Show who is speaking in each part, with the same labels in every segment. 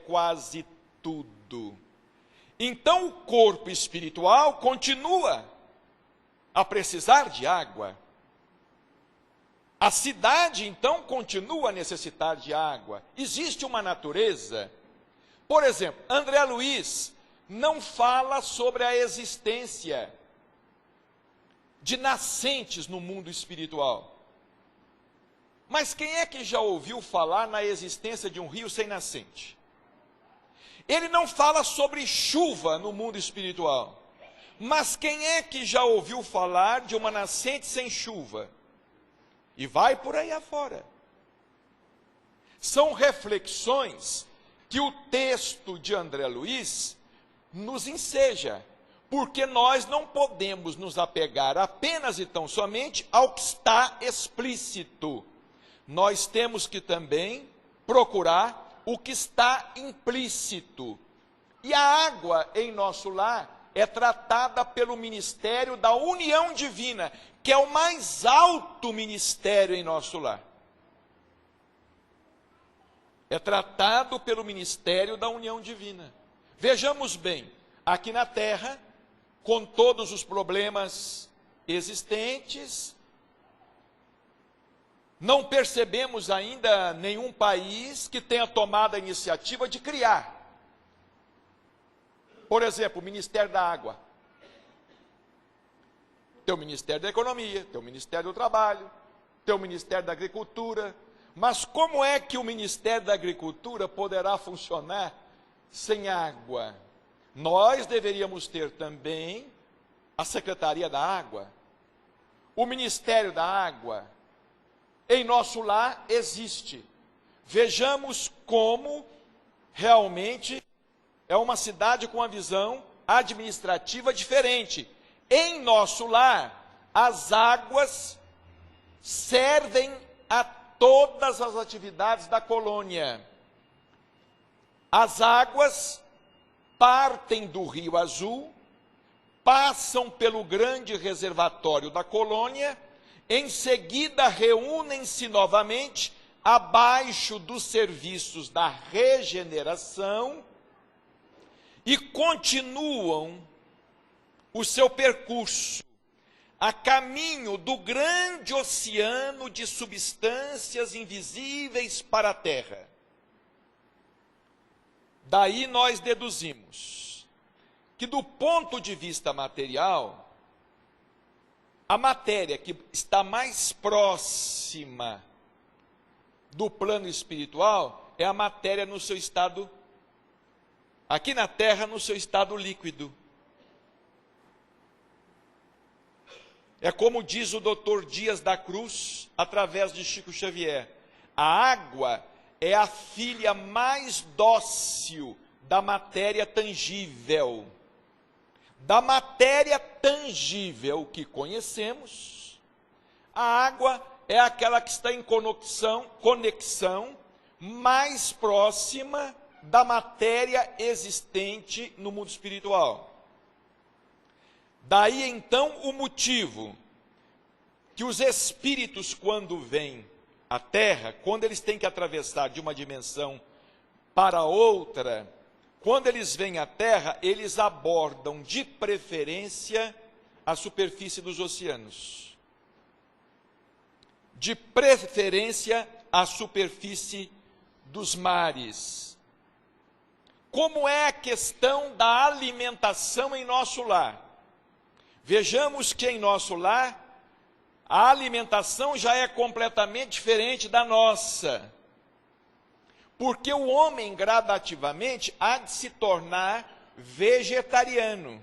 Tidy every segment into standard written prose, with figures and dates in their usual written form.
Speaker 1: quase tudo. Então o corpo espiritual continua a precisar de água. A cidade, então, continua a necessitar de água. Existe uma natureza. Por exemplo, André Luiz não fala sobre a existência de nascentes no mundo espiritual. Mas quem é que já ouviu falar na existência de um rio sem nascente? Ele não fala sobre chuva no mundo espiritual. Mas quem é que já ouviu falar de uma nascente sem chuva? E vai por aí afora. São reflexões que o texto de André Luiz nos enseja, porque nós não podemos nos apegar apenas e tão somente ao que está explícito. Nós temos que também procurar o que está implícito. E a água em nosso lar é tratada pelo ministério da união divina, que é o mais alto ministério em nosso lar. É tratado pelo ministério da união divina. Vejamos bem, aqui na terra, com todos os problemas existentes, não percebemos ainda nenhum país que tenha tomado a iniciativa de criar, por exemplo, o Ministério da Água. Tem o Ministério da Economia, tem o Ministério do Trabalho, tem o Ministério da Agricultura. Mas como é que o Ministério da Agricultura poderá funcionar sem água? Nós deveríamos ter também a Secretaria da Água, o Ministério da Água. Em nosso lar existe. Vejamos como realmente é uma cidade com uma visão administrativa diferente. Em nosso lar, as águas servem a todas as atividades da colônia. As águas partem do Rio Azul, passam pelo grande reservatório da colônia, em seguida reúnem-se novamente abaixo dos serviços da regeneração e continuam o seu percurso a caminho do grande oceano de substâncias invisíveis para a Terra. Daí nós deduzimos que, do ponto de vista material, a matéria que está mais próxima do plano espiritual é a matéria no seu estado, aqui na Terra, no seu estado líquido. É como diz o Dr. Dias da Cruz, através de Chico Xavier: a água é a filha mais dócil da matéria tangível. Da matéria tangível que conhecemos, a água é aquela que está em conexão mais próxima da matéria existente no mundo espiritual. Daí então o motivo que os espíritos, quando vêm à Terra, quando eles têm que atravessar de uma dimensão para outra, quando eles vêm à Terra, eles abordam de preferência a superfície dos oceanos. De preferência a superfície dos mares. Como é a questão da alimentação em nosso lar? Vejamos que em nosso lar, a alimentação já é completamente diferente da nossa. Porque o homem gradativamente há de se tornar vegetariano.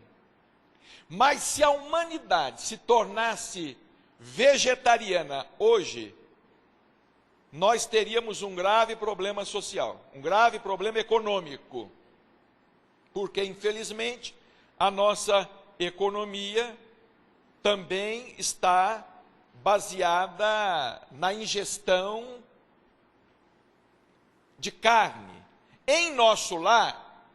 Speaker 1: Mas se a humanidade se tornasse vegetariana hoje, nós teríamos um grave problema social, um grave problema econômico. Porque, infelizmente, a nossa economia também está baseada na ingestão de carne. Em nosso lar,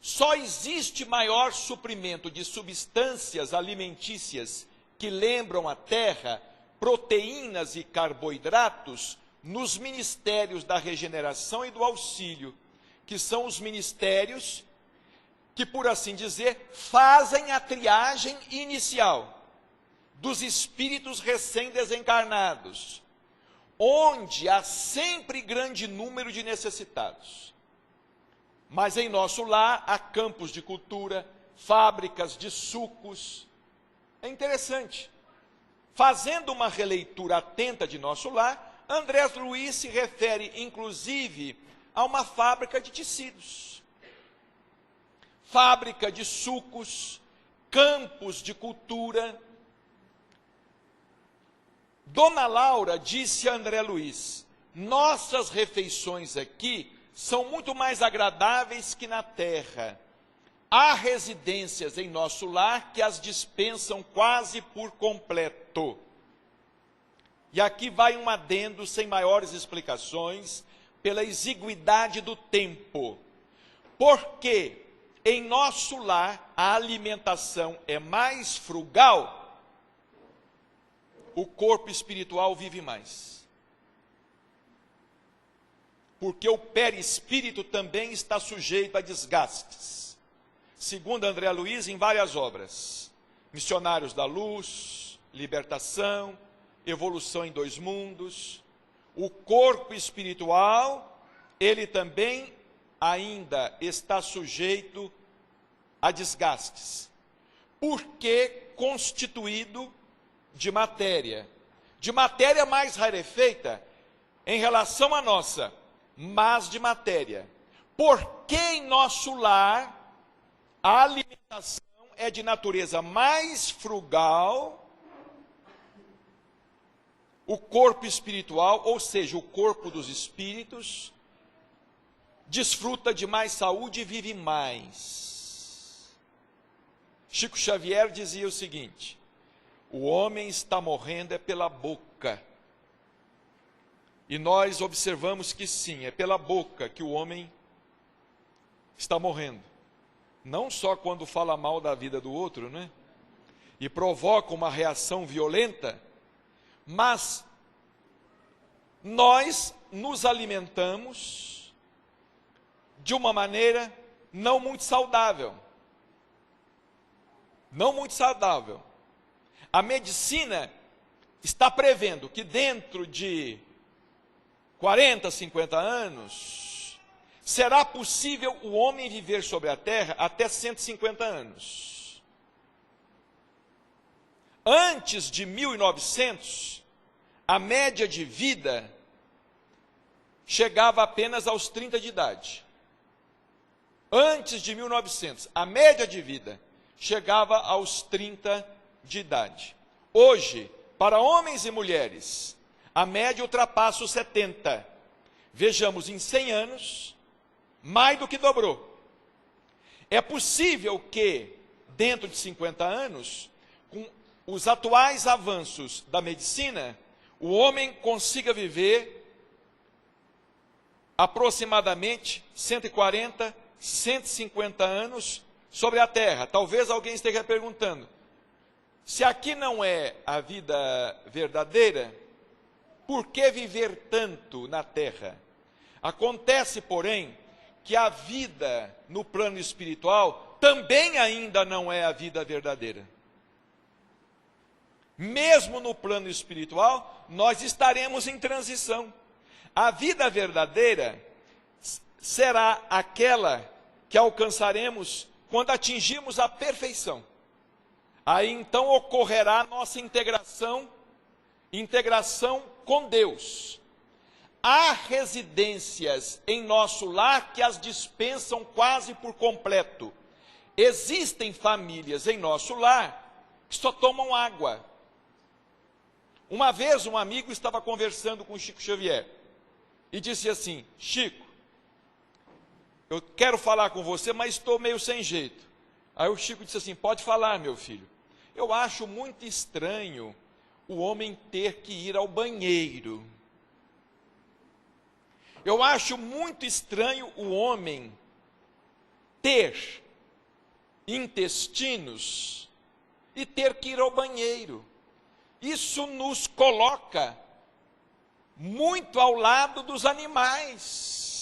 Speaker 1: só existe maior suprimento de substâncias alimentícias que lembram a terra, proteínas e carboidratos, nos ministérios da regeneração e do auxílio, que são os ministérios que, por assim dizer, fazem a triagem inicial dos espíritos recém-desencarnados, onde há sempre grande número de necessitados. Mas em nosso lar há campos de cultura, fábricas de sucos. É interessante. Fazendo uma releitura atenta de nosso lar, Andrés Luiz se refere, inclusive, a uma fábrica de tecidos, fábrica de sucos, campos de cultura. Dona Laura disse a André Luiz: nossas refeições aqui são muito mais agradáveis que na terra. Há residências em nosso lar que as dispensam quase por completo. E aqui vai um adendo sem maiores explicações, pela exiguidade do tempo. Porque em nosso lar a alimentação é mais frugal, o corpo espiritual vive mais. Porque o perispírito também está sujeito a desgastes. Segundo André Luiz, em várias obras: Missionários da Luz, Libertação, Evolução em Dois Mundos. O corpo espiritual, ele também ainda está sujeito a desgastes, porque constituído de matéria mais rarefeita em relação à nossa, mas de matéria. Porque em nosso lar a alimentação é de natureza mais frugal, o corpo espiritual, ou seja, o corpo dos espíritos, desfruta de mais saúde e vive mais. Chico Xavier dizia o seguinte: o homem está morrendo é pela boca. E nós observamos que sim, é pela boca que o homem está morrendo. Não só quando fala mal da vida do outro, né? E provoca uma reação violenta, mas nós nos alimentamos de uma maneira não muito saudável. Não muito saudável. A medicina está prevendo que dentro de 40, 50 anos, será possível o homem viver sobre a terra até 150 anos. Antes de 1900, a média de vida chegava apenas aos 30 de idade. Antes de 1900, a média de vida chegava aos 30 de idade. Hoje, para homens e mulheres, a média ultrapassa os 70. Vejamos, em 100 anos, mais do que dobrou. É possível que, dentro de 50 anos, com os atuais avanços da medicina, o homem consiga viver aproximadamente 140, 150 anos sobre a Terra. Talvez alguém esteja perguntando: se aqui não é a vida verdadeira, por que viver tanto na Terra? Acontece, porém, que a vida no plano espiritual também ainda não é a vida verdadeira. Mesmo no plano espiritual, nós estaremos em transição. A vida verdadeira será aquela que alcançaremos quando atingirmos a perfeição. Aí então ocorrerá a nossa integração com Deus. Há residências em nosso lar que as dispensam quase por completo. Existem famílias em nosso lar que só tomam água. Uma vez um amigo estava conversando com Chico Xavier e disse assim: Chico, eu quero falar com você, mas estou meio sem jeito. Aí o Chico disse assim: pode falar, meu filho. Eu acho muito estranho o homem ter que ir ao banheiro. Eu acho muito estranho o homem ter intestinos e ter que ir ao banheiro. Isso nos coloca muito ao lado dos animais.